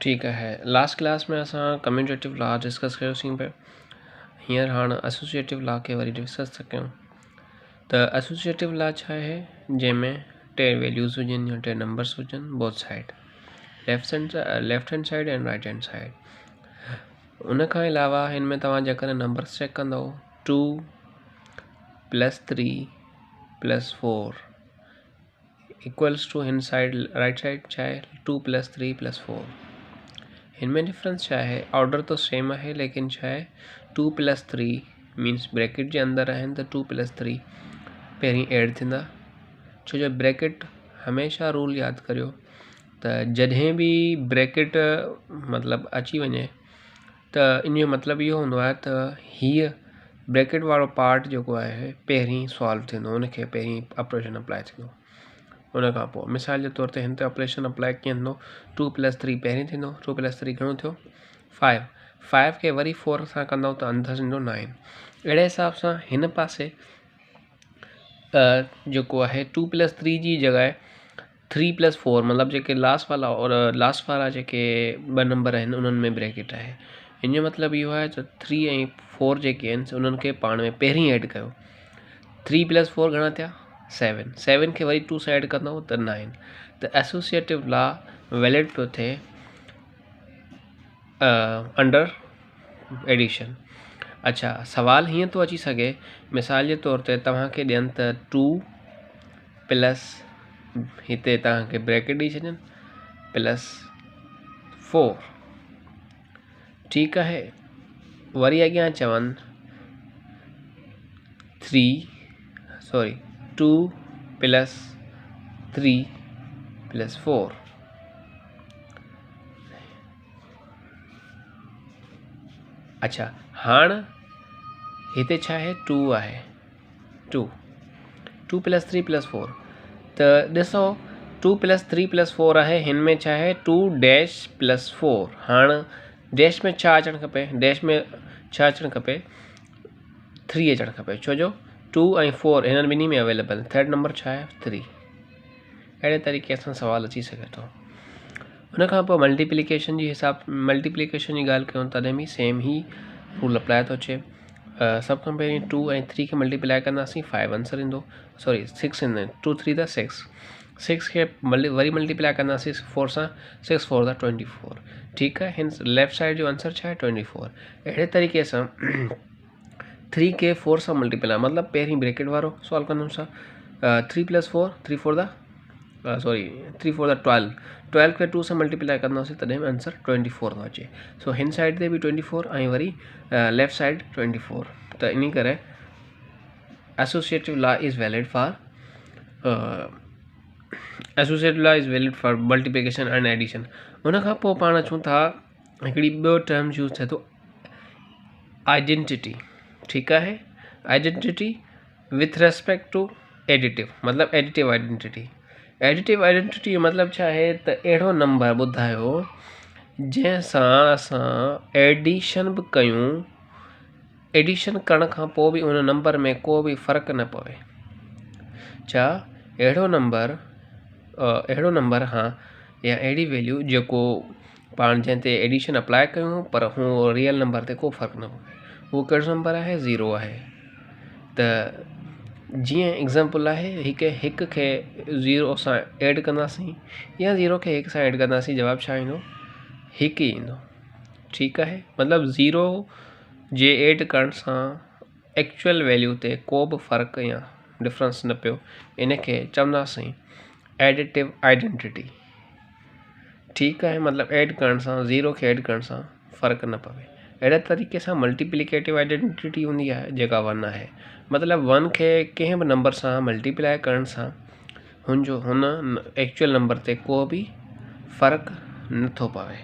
ठीक है, last class में असां कम्यूटेटिव लॉ डिस्कस कयोसीं पिया। हींअर हाणे एसोसिएटिव लॉ खे वरी डिस्कस था कयूं। त एसोसिएटिव लॉ छा आहे, जंहिंमें टे वैल्यूज़ हुजनि या टे नंबर्स हुजनि both side, left hand side and right hand side. उन खां अलावा हिन में तव्हां जेकॾहिं नंबर्स चेक कंदव 2 + 3 + 4 इक्वल्स टू हिन साइड राइट साइड छा आहे 2 + 3 + 4। इनमें डिफरेंस छा है, ऑर्डर तो सेम है लेकिन छा है 2 + 3 मीन्स ब्रैकेट के अंदर आहिनि त 2 + 3 पहिरीं ऐड थींदा। छो जो ब्रैकेट हमेशा रूल याद करियो त जॾहिं भी ब्रैकेट मतलब अची वञे त इन जो मतलब इहो हूंदो आहे त हीअ ब्रैकेट वारो पार्ट जेको आहे पहिरीं सॉल्व थींदो, उनखे पहिरीं ऑपरेशन अप्लाई थींदो। उन खां पोइ मिसाल जे तौर ते हिन ते ऑपरेशन अप्लाई कीअं थींदो, 2 + 3 पहिरीं थींदो, 2 + 3 घणो थियो 5 खे वरी 4 सां कंदव त अंदरि थींदो 9। अहिड़े हिसाब सां हिन पासे जेको आहे 2 + 3 जी जॻह 3 + 4 मतलब जेके लास्ट वारा जेके ॿ नंबर आहिनि उन्हनि में ब्रैकेट आहे। इन जो मतिलबु इहो आहे त 3 ऐं 4 जेके आहिनि उन्हनि खे पाण में पहिरीं ऐड कयो। 3 + 4 घणा थिया 7 खे वरी 2 सां ऐड कंदव त 9। त एसोसिएटिव लॉ वैलिड पियो थिए अंडर एडिशन। अच्छा, सवाल हीअं थो अची सघे, मिसाल जे तौर ते तव्हांखे ॾियनि त 2 + हिते तव्हांखे ब्रैकेट ॾेई छॾनि +4, ठीकु आहे। वरी अॻियां चवनि 2 + 3 + 4। अच्छा, हाणे हिते छा आहे 2 आहे 2 + 3 + 4 त ॾिसो 2 + 3 + 4 आहे, हिन में छा आहे 2 डैश + 4। हाणे डैश में छा अचणु खपे, डैश में छा अचणु खपे 3 अचणु खपे, छो जो 2 ऐं 4 हिननि ॿिन्ही में अवेलेबल, थर्ड नंबर छा आहे 3। अहिड़े तरीक़े सां सवाल अची सघे थो। उन खां पोइ मल्टीप्लिकेशन जी मल्टीप्लिकेशन जी ॻाल्हि कयूं तॾहिं बि सेम ई रूल अप्लाई थो अचे। सभ खां पहिरीं 2 ऐं 3 खे मल्टीप्लाई कंदासीं 5 आंसर ईंदो, 6 ईंदा आहिनि, 2 3 द 6 खे वरी मल्टीप्लाई कंदासीं 4 सां 6 4 द 24, ठीकु आहे। हिन लेफ्ट साइड जो आंसर छा आहे 24। अहिड़े तरीक़े सां 3 खे 4 सां मल्टीप्लाई मतिलबु पहिरीं ब्रैकेट वारो सॉल्व कंदुमि सां 3 + 4 3 4 द 12 खे 2 सां मल्टीप्लाई कंदासीं तॾहिं बि आंसर 24 थो अचे। सो हिन साइड ते बि 24 ऐं वरी लेफ्ट साइड 24। त इन करे associative law is valid for multiplication and addition. उन खां पोइ पाण अचूं था हिकिड़ी ॿियो टर्म यूज़ थिए थो आइडेंटिटी, ठीकु आहे। Identity with respect to additive, मतिलबु एडिटिव आइडेंटिटी। एडिटिव आइडेंटिटी जो मतिलबु छा आहे त अहिड़ो नंबर ॿुधायो जंहिंसां असां एडिशन बि कयूं, एडिशन करण खां पोइ बि उन नंबर में को बि फ़र्क़ु न पवे। छा अहिड़ो नंबर हाँ या अहिड़ी वैल्यू जेको पाण जंहिं ते एडिशन अप्लाई कयूं पर हू रियल नंबर ते को फ़र्क़ु न पवे। उहो कहिड़ो नंबर आहे 0 आहे। त जीअं एग्ज़ाम्पल आहे हिक खे 0 सां ऐड कंदासीं या 0 खे 1 सां ऐड कंदासीं, जवाबु छा ईंदो 1 ई ईंदो, ठीकु आहे। मतिलबु 0 जे ऐड करण सां एक्चुअल वैल्यू ते को बि फ़र्क़ु या डिफरेंस न पियो, इनखे चवंदासीं एडिटिव आइडेंटिटी, ठीकु आहे। मतिलबु ऐड करण सां 0 खे ऐड करण सां फ़र्क़ु न पवे। अहिड़े तरीक़े सां मल्टीप्लिकेटिव आइडेंटिटी हूंदी आहे जेका 1 आहे। मतिलबु 1 खे कंहिं बि नंबर सां मल्टीप्लाई करण सां हुन एक्चुअल नंबर ते को बि फ़र्क़ु नथो पवे,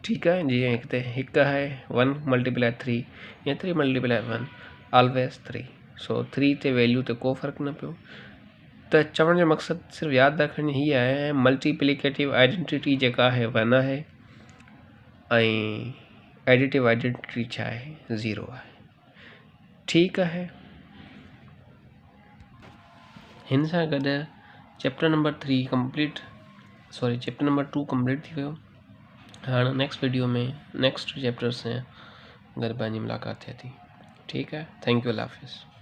ठीकु आहे। जीअं हिते 1 आहे 1 × 3 या 3 × 1 ऑलवेज़ 3। सो 3 ते वैल्यू ते को फ़र्क़ु न पियो। त चवण जो मक़सदु सिर्फ़ु यादि रखण हीअ आहे, मल्टीप्लिकेटिव आइडेंटिटी जेका आहे 1 आहे ऐं एडिटिव आइडेंटिटी छा आहे 0 आहे, ठीकु आहे। हिन सां गॾु चैप्टर नंबर 2 कंप्लीट थी वियो। हाँ नेक्स्ट वीडियो में नेक्स्ट चैप्टर से गरबा जी मुलाकात थिए थी। ठीक है, थैंक यू, अल्लाह हाफिज़।